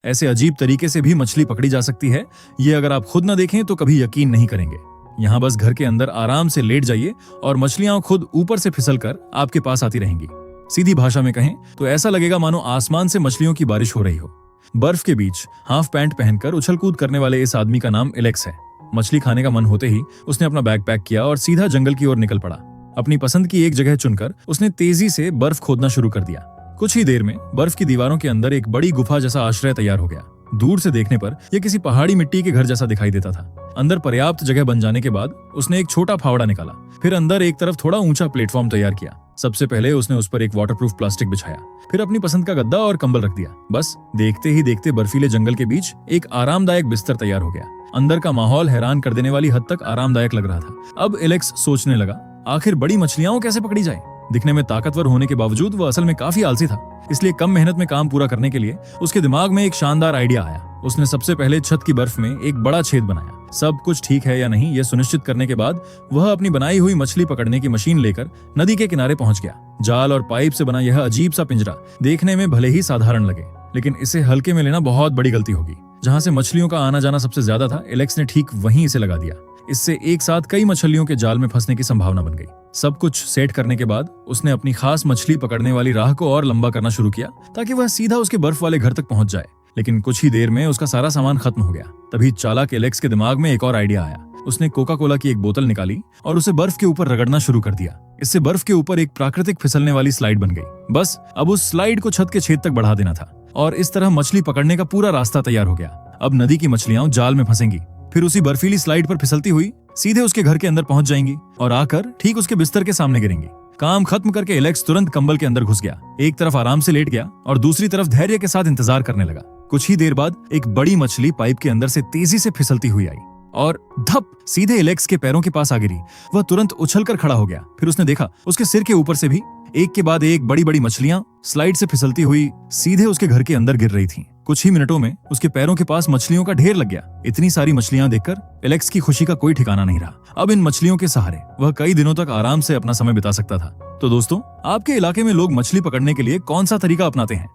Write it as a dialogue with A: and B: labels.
A: ऐसे अजीब तरीके से भी मछली पकड़ी जा सकती है, ये अगर आप खुद न देखें तो कभी यकीन नहीं करेंगे। यहाँ बस घर के अंदर आराम से लेट जाइए और मछलियां खुद ऊपर से फिसल कर आपके पास आती रहेंगी। सीधी भाषा में कहें तो ऐसा लगेगा मानो आसमान से मछलियों की बारिश हो रही हो। बर्फ के बीच हाफ पैंट पहनकर उछल कूद करने वाले इस आदमी का नाम एलेक्स है। मछली खाने का मन होते ही उसने अपना बैग पैक किया और सीधा जंगल की ओर निकल पड़ा। अपनी पसंद की एक जगह चुनकर उसने तेजी से बर्फ खोदना शुरू कर दिया। कुछ ही देर में बर्फ की दीवारों के अंदर एक बड़ी गुफा जैसा आश्रय तैयार हो गया। दूर से देखने पर यह किसी पहाड़ी मिट्टी के घर जैसा दिखाई देता था। अंदर पर्याप्त जगह बन जाने के बाद उसने एक छोटा फावड़ा निकाला। फिर अंदर एक तरफ थोड़ा ऊंचा प्लेटफॉर्म तैयार किया। सबसे पहले उसने उस पर एक वाटरप्रूफ प्लास्टिक बिछाया, फिर अपनी पसंद का गद्दा और कंबल रख दिया। बस देखते ही देखते बर्फीले जंगल के बीच एक आरामदायक बिस्तर तैयार हो गया। अंदर का माहौल हैरान कर देने वाली हद तक आरामदायक लग रहा था। अब एलेक्स सोचने लगा, आखिर बड़ी मछलियां कैसे पकड़ी जाए। दिखने में ताकतवर होने के बावजूद वह असल में काफी आलसी था, इसलिए कम मेहनत में काम पूरा करने के लिए उसके दिमाग में एक शानदार आइडिया आया। उसने सबसे पहले छत की बर्फ में एक बड़ा छेद बनाया। सब कुछ ठीक है या नहीं यह सुनिश्चित करने के बाद वह अपनी बनाई हुई मछली पकड़ने की मशीन लेकर नदी के किनारे पहुंच गया। जाल और पाइप से बना यह अजीब सा पिंजरा देखने में भले ही साधारण लगे, लेकिन इसे हल्के में लेना बहुत बड़ी गलती होगी। जहां से मछलियों का आना जाना सबसे ज्यादा था, एलेक्स ने ठीक वहीं इसे लगा दिया। इससे एक साथ कई मछलियों के जाल में फंसने की संभावना बन गई। सब कुछ सेट करने के बाद उसने अपनी खास मछली पकड़ने वाली राह को और लंबा करना शुरू किया ताकि वह सीधा उसके बर्फ वाले घर तक पहुंच जाए। लेकिन कुछ ही देर में उसका सारा सामान खत्म हो गया। तभी चालाक एलेक्स के दिमाग में एक और आइडिया आया। उसने कोका कोला की एक बोतल निकाली और उसे बर्फ के ऊपर रगड़ना शुरू कर दिया। इससे बर्फ के ऊपर एक प्राकृतिक फिसलने वाली स्लाइड बन गई। बस अब उस स्लाइड को छत के छेद तक बढ़ा देना था और इस तरह मछली पकड़ने का पूरा रास्ता तैयार हो गया। अब नदी की मछलियां जाल में फंसेंगी, फिर उसी बर्फीली स्लाइड पर फिसलती हुई सीधे उसके घर के अंदर पहुंच जाएंगी और आकर ठीक उसके बिस्तर के सामने गिरेंगी। काम खत्म करके एलेक्स तुरंत कंबल के अंदर घुस गया। एक तरफ आराम से लेट गया और दूसरी तरफ धैर्य के साथ इंतजार करने लगा। कुछ ही देर बाद एक बड़ी मछली पाइप के अंदर से तेजी से फिसलती हुई आई और धप सीधे एलेक्स के पैरों के पास आ गिरी। वह तुरंत उछलकर खड़ा हो गया। फिर उसने देखा उसके सिर के ऊपर से भी एक के बाद एक बड़ी बड़ी मछलियां स्लाइड से फिसलती हुई सीधे उसके घर के अंदर गिर रही थीं। कुछ ही मिनटों में उसके पैरों के पास मछलियों का ढेर लग गया। इतनी सारी मछलियां देखकर एलेक्स की खुशी का कोई ठिकाना नहीं रहा। अब इन मछलियों के सहारे वह कई दिनों तक आराम से अपना समय बिता सकता था। तो दोस्तों, आपके इलाके में लोग मछली पकड़ने के लिए कौन सा तरीका अपनाते हैं?